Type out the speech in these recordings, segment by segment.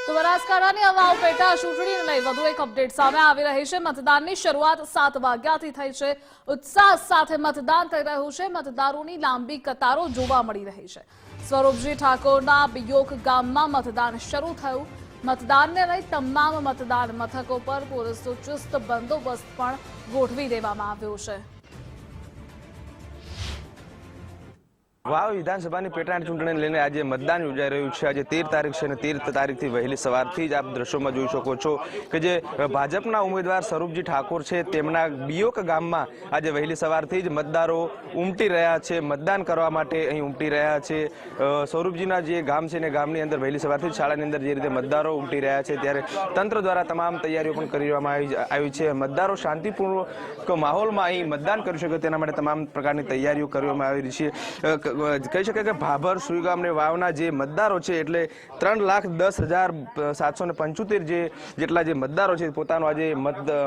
તો બનાસકાંઠાની અગાઉ પેટા ચૂંટણીને લઈ વધુ એક અપડેટ સામે આવી રહી છે। મતદાનની શરૂઆત 7 વાગ્યાથી થઈ છે। ઉત્સાહ સાથે મતદાન થઈ રહ્યું છે। મતદારોની લાંબી કતારો જોવા મળી રહી છે। સ્વરૂપજી ઠાકોરના બિયોક ગામમાં મતદાન શરૂ થયું। મતદાનને લઈ તમામ મતદાન મથકો પર પોલીસનો ચુસ્ત બંદોબસ્ત પણ ગોઠવી દેવામાં આવ્યો છે। વાવ વિધાનસભાની પેટા ચૂંટણીને લઈને આજે મતદાન યોજાઈ રહ્યું છે। આજે 13 તારીખ છે અને 13 તારીખથી વહેલી સવારથી જ આપ દ્રશ્યોમાં જોઈ શકો છો કે જે ભાજપના ઉમેદવાર સ્વરૂપજી ઠાકોર છે તેમના બિયોક ગામમાં આજે વહેલી સવારથી જ મતદારો ઉમટી રહ્યા છે, મતદાન કરવા માટે અહીં ઉમટી રહ્યા છે। સ્વરૂપજીના જે ગામ છે ને ગામની અંદર વહેલી સવારથી જ શાળાની અંદર જે રીતે મતદારો ઉમટી રહ્યા છે ત્યારે તંત્ર દ્વારા તમામ તૈયારીઓ પણ કરી દેવામાં આવી છે। મતદારો શાંતિપૂર્વક માહોલમાં અહીં મતદાન કરી શકે તેના માટે તમામ પ્રકારની તૈયારીઓ કરવામાં આવી રહી છે। કહી શકાય કે ભાભર સુઈગામ અને વાવના જે મતદારો છે એટલે 3,10,775 જેટલા જે મતદારો છે પોતાનો આજે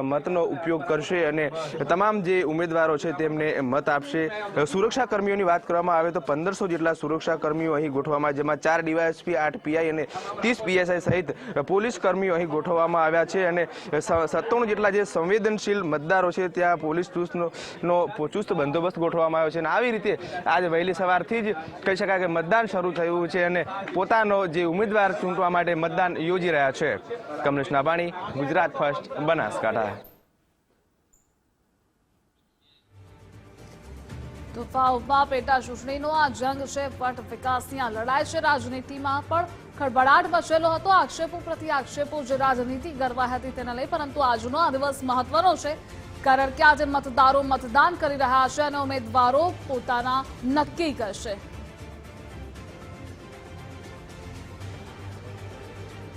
મતનો ઉપયોગ કરશે અને તમામ જે ઉમેદવારો છે તેમને મત આપશે। સુરક્ષા કર્મીઓની વાત કરવામાં આવે તો 1500 જેટલા સુરક્ષા કર્મીઓ અહીં ગોઠવવામાં, જેમાં 4 ડીવાયએસપી, 8 પીઆઈ અને 30 પીએસઆઈ સહિત પોલીસ કર્મીઓ અહીં ગોઠવવામાં આવ્યા છે અને 97 જેટલા જે સંવેદનશીલ મતદારો છે ત્યાં પોલીસ ચુસ્ત બંદોબસ્ત ગોઠવવામાં આવ્યો છે અને આવી રીતે આજે વહેલી સવારથી જ કહી શકાય કે મતદાન શરૂ થયું છે અને પોતાનો જે ઉમેદવાર ચૂંટવા માટે મતદાન યોજી રહ્યા છે। કમલેશ નાભાણી, ગુજરાત ફર્સ્ટ, બનાસકાંઠા। તો વાવમાં પેટા ચૂંટણીનો આ જંગ છે, પટ વિકાસની આ લડાઈ છે। રાજનીતિમાં પણ ખળભળાટ મચેલો હતો। આક્ષેપો પ્રતિ આક્ષેપો જે રાજનીતિ ગરવાઈ હતી તેને લઈ, પરંતુ આજનો આ દિવસ મહત્વનો છે કારણ કે આજે મતદારો મતદાન કરી રહ્યા છે અને ઉમેદવારો પોતાના નક્કી કરશે।